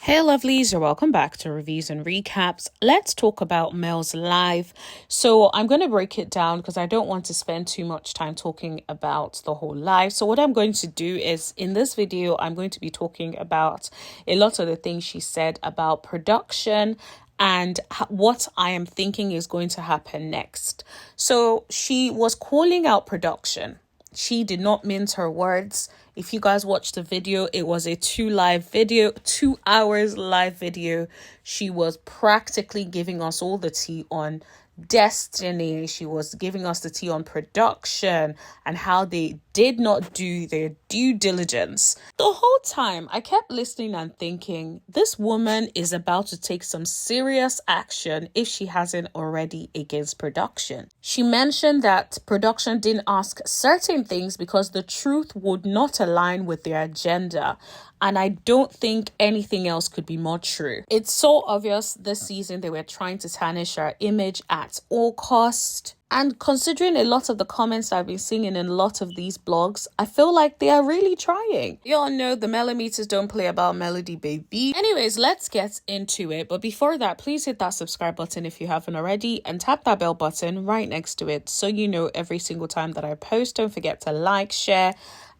Hey lovelies, you're welcome back to Reviews and Recaps. Let's talk about Mel's live. So I'm going to break it down because I don't want to spend too much time talking about the whole live. So what I'm going to do is in this video, I'm going to be talking about a lot of the things she said about production and what I am thinking is going to happen next. So she was calling out production. She did not mince her words. If you guys watched the video, it was a 2 hours live video. She was practically giving us all the tea on Destiny. She was giving us the tea on production and how they did not do their due diligence. The whole time I kept listening and thinking, this woman is about to take some serious action if she hasn't already against production. She mentioned that production didn't ask certain things because the truth would not align with their agenda. And I don't think anything else could be more true. It's so obvious this season they were trying to tarnish our image at all cost. And considering a lot of the comments I've been seeing in a lot of these blogs, I feel like they are really trying. You all know the millimeters don't play about Melody, baby. Anyways, let's get into it. But before that, please hit that subscribe button if you haven't already and tap that bell button right next to it so you know every single time that I post. Don't forget to like, share,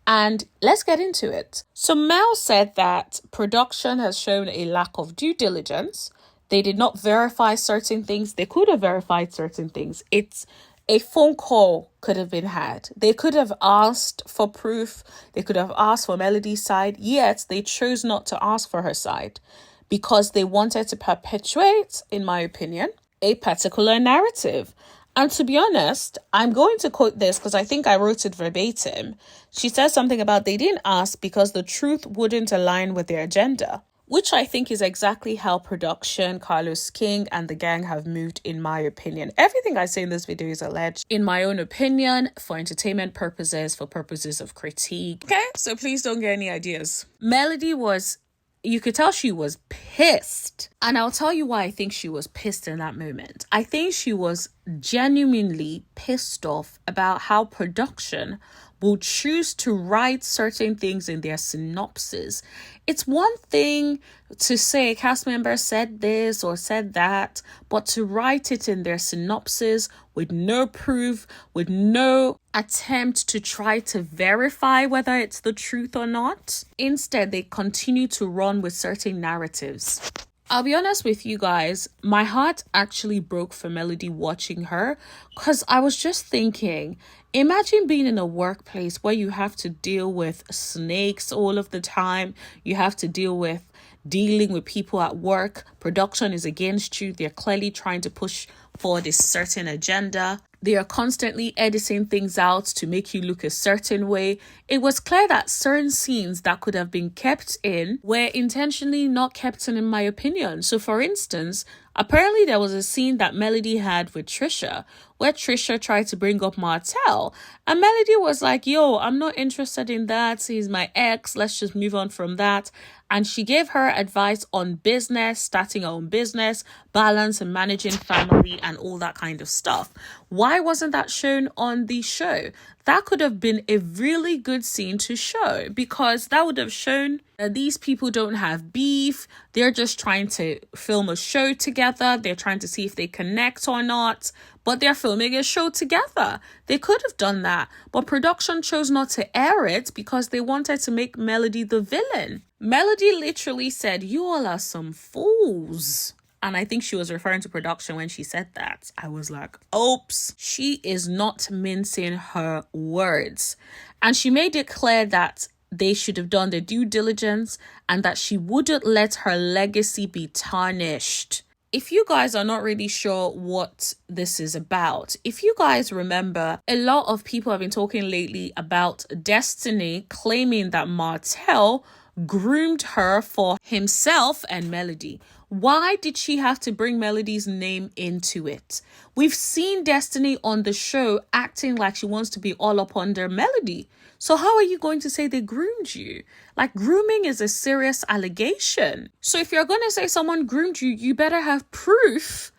and let's get into it. So Mel said that production has shown a lack of due diligence. They did not verify certain things. They could have verified certain things. It's a phone call could have been had. They could have asked for proof. They could have asked for Melody's side. Yet they chose not to ask for her side because they wanted to perpetuate, in my opinion, a particular narrative. And to be honest, I'm going to quote this because I think I wrote it verbatim. She says something about they didn't ask because the truth wouldn't align with their agenda, which I think is exactly how production, Carlos King, and the gang have moved, in my opinion. Everything I say in this video is alleged, in my own opinion, for entertainment purposes, for purposes of critique. Okay, so please don't get any ideas. Melody was... You could tell she was pissed. And I'll tell you why I think she was pissed in that moment. I think she was genuinely pissed off about how production will choose to write certain things in their synopsis. It's one thing to say a cast member said this or said that, but to write it in their synopsis with no proof, with no attempt to try to verify whether it's the truth or not. Instead, they continue to run with certain narratives. I'll be honest with you guys, my heart actually broke for Melody watching her because I was just thinking, imagine being in a workplace where you have to deal with snakes all of the time. You have to dealing with people at work. Production is against you. They're clearly trying to push forward a certain agenda. They are constantly editing things out to make you look a certain way. It was clear that certain scenes that could have been kept in were intentionally not kept in my opinion. So for instance, apparently there was a scene that Melody had with Trisha where Trisha tried to bring up Martell. And Melody was like, yo, I'm not interested in that. He's my ex. Let's just move on from that. And she gave her advice on business, starting her own business, balance and managing family and all that kind of stuff. Why wasn't that shown on the show? That could have been a really good scene to show because that would have shown that these people don't have beef. They're just trying to film a show together. They're trying to see if they connect or not, but they're filming a show together. They could have done that, but production chose not to air it because they wanted to make Melody the villain. Melody literally said, "You all are some fools." And I think she was referring to production when she said that. I was like, oops, she is not mincing her words. And she made it clear that they should have done their due diligence and that she wouldn't let her legacy be tarnished. If you guys are not really sure what this is about, if you guys remember, a lot of people have been talking lately about Destiny claiming that Martell groomed her for himself and Melody. Why did she have to bring Melody's name into it? We've seen Destiny on the show acting like she wants to be all up under Melody. So how are you going to say they groomed you? Like, grooming is a serious allegation. So if you're going to say someone groomed you, you better have proof.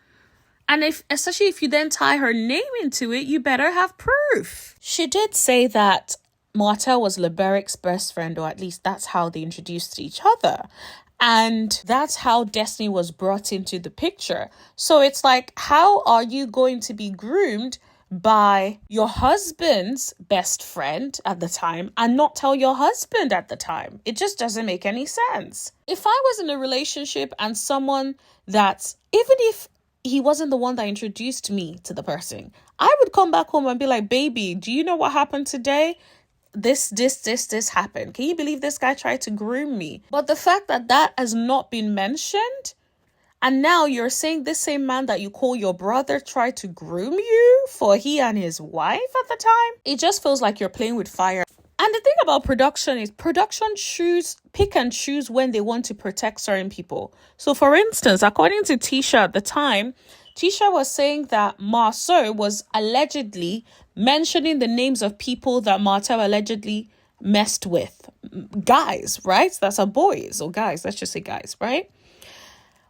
And especially if you then tie her name into it, you better have proof. She did say that Martell was LeBeric's best friend, or at least that's how they introduced each other. And that's how Destiny was brought into the picture. So it's like, how are you going to be groomed by your husband's best friend at the time and not tell your husband at the time? It just doesn't make any sense. If I was in a relationship and someone that, even if he wasn't the one that introduced me to the person, I would come back home and be like, baby, do you know what happened today? This happened. Can you believe this guy tried to groom me? But the fact that that has not been mentioned, and now you're saying this same man that you call your brother tried to groom you for he and his wife at the time, it just feels like you're playing with fire. And the thing about production is production pick and choose when they want to protect certain people. So for instance, according to Tisha at the time, Tisha was saying that Marceau was allegedly mentioning the names of people that Martel allegedly messed with. Guys, right? That's a boys or guys. Let's just say guys, right?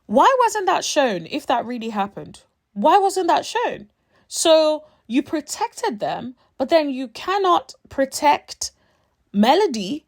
Why wasn't that shown if that really happened? Why wasn't that shown? So you protected them, but then you cannot protect Melody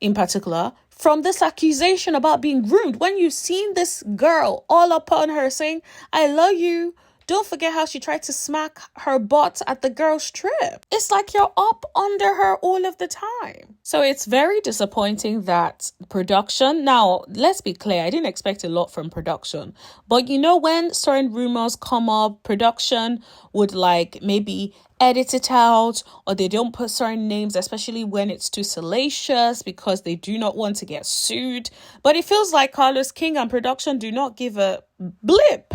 in particular from this accusation about being groomed when you've seen this girl all upon her saying, I love you. Don't forget how she tried to smack her butt at the girls' trip. It's like you're up under her all of the time. So it's very disappointing that production, now let's be clear, I didn't expect a lot from production. But you know, when certain rumors come up, production would like maybe edit it out, or they don't put certain names, especially when it's too salacious because they do not want to get sued. But it feels like Carlos King and production do not give a blip,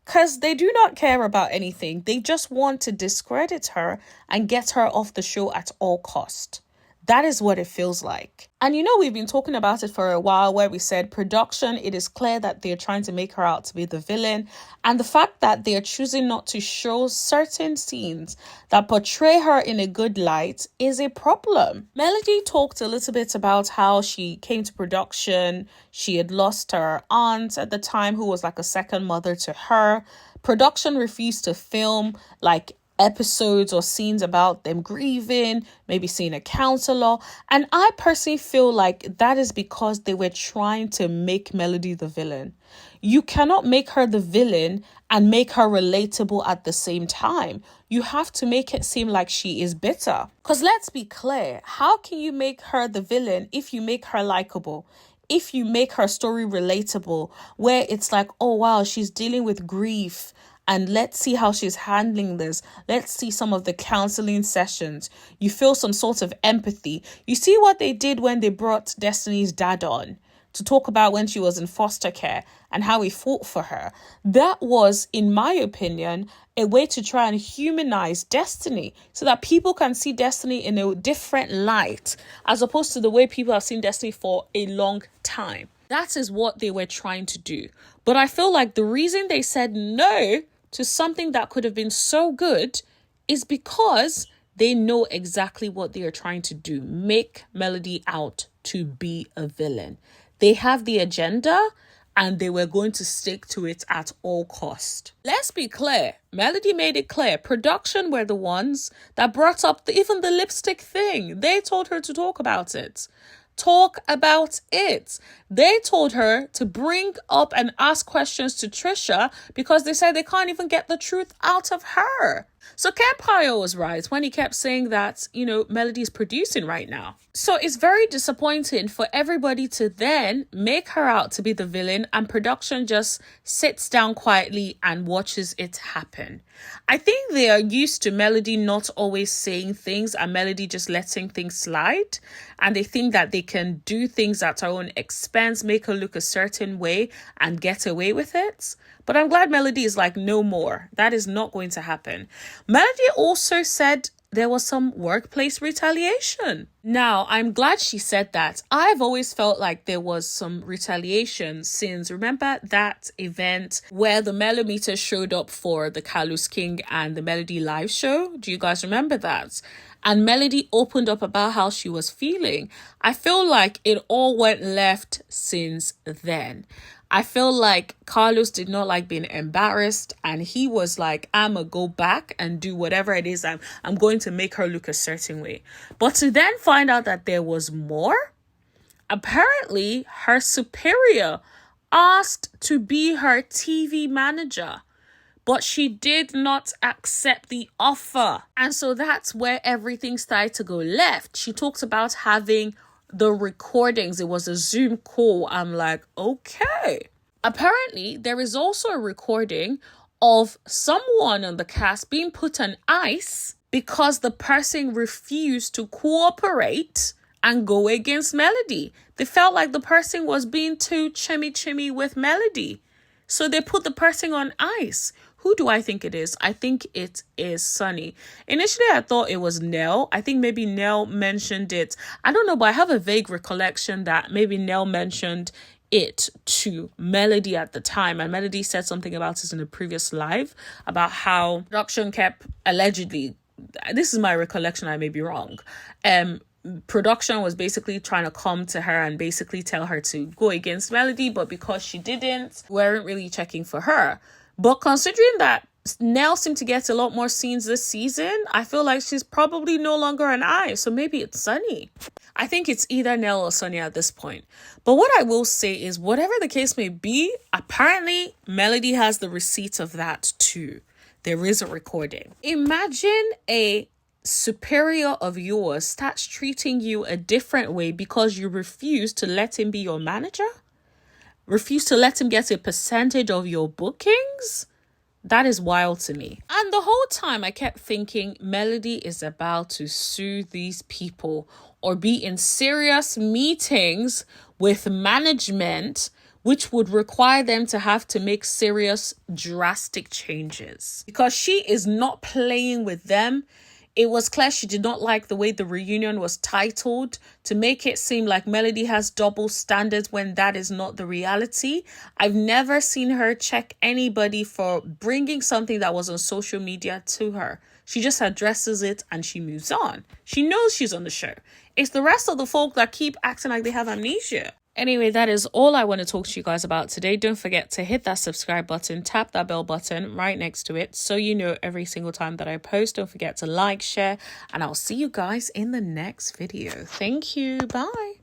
because they do not care about anything. They just want to discredit her and get her off the show at all cost. That is what it feels like. And you know, we've been talking about it for a while where we said production, it is clear that they're trying to make her out to be the villain. And the fact that they're choosing not to show certain scenes that portray her in a good light is a problem. Melody talked a little bit about how she came to production. She had lost her aunt at the time who was like a second mother to her. Production refused to film like episodes or scenes about them grieving, maybe seeing a counselor. And I personally feel like that is because they were trying to make Melody the villain. You cannot make her the villain and make her relatable at the same time. You have to make it seem like she is bitter. Because let's be clear, how can you make her the villain if you make her likable? If you make her story relatable, where it's like, oh wow, she's dealing with grief, and let's see how she's handling this. Let's see some of the counseling sessions. You feel some sort of empathy. You see what they did when they brought Destiny's dad on to talk about when she was in foster care and how he fought for her. That was, in my opinion, a way to try and humanize Destiny so that people can see Destiny in a different light, as opposed to the way people have seen Destiny for a long time. That is what they were trying to do. But I feel like the reason they said no to something that could have been so good is because they know exactly what they are trying to do. Make Melody out to be a villain. They have the agenda and they were going to stick to it at all cost. Let's be clear. Melody made it clear. Production were the ones that brought up even the lipstick thing. They told her to talk about it. They told her to bring up and ask questions to Trisha because they said they can't even get the truth out of her. So Kempire was right when he kept saying that, Melody's producing right now. So it's very disappointing for everybody to then make her out to be the villain and production just sits down quietly and watches it happen. I think they are used to Melody not always saying things and Melody just letting things slide. And they think that they can do things at her own expense, make her look a certain way and get away with it. But I'm glad Melody is like, no more. That is not going to happen. Melody also said there was some workplace retaliation. Now, I'm glad she said that. I've always felt like there was some retaliation since, remember that event where the Melometer showed up for the Carlos King and the Melody live show? Do you guys remember that? And Melody opened up about how she was feeling. I feel like it all went left since then. I feel like Carlos did not like being embarrassed and he was like, I'm going to go back and do whatever it is. I'm going to make her look a certain way. But to then find out that there was more, apparently her superior asked to be her TV manager, but she did not accept the offer. And so that's where everything started to go left. She talks about having the recordings. It was a Zoom call. I'm like, okay. Apparently, there is also a recording of someone on the cast being put on ice because the person refused to cooperate and go against Melody. They felt like the person was being too chimmy with Melody. So they put the person on ice. Who do I think it is? I think it is Sunny. Initially, I thought it was Nell. I think maybe Nell mentioned it. I don't know, but I have a vague recollection that maybe Nell mentioned it to Melody at the time. And Melody said something about it in a previous live about how production kept allegedly, this is my recollection, I may be wrong, production was basically trying to come to her and basically tell her to go against Melody, but because she didn't, weren't really checking for her. But considering that Nell seemed to get a lot more scenes this season, I feel like she's probably no longer an eye. So maybe it's Sunny. I think it's either Nell or Sunny at this point. But what I will say is, whatever the case may be, apparently Melody has the receipt of that too. There is a recording. Imagine a superior of yours starts treating you a different way because you refuse to let him be your manager, refuse to let him get a percentage of your bookings. That is wild to me. And the whole time I kept thinking Melody is about to sue these people or be in serious meetings with management, which would require them to have to make serious drastic changes because she is not playing with them. It was clear she did not like the way the reunion was titled to make it seem like Melody has double standards when that is not the reality. I've never seen her check anybody for bringing something that was on social media to her. She just addresses it and she moves on. She knows she's on the show. It's the rest of the folk that keep acting like they have amnesia. Anyway, that is all I want to talk to you guys about today. Don't forget to hit that subscribe button, tap that bell button right next to it so you know every single time that I post. Don't forget to like, share, and I'll see you guys in the next video. Thank you. Bye.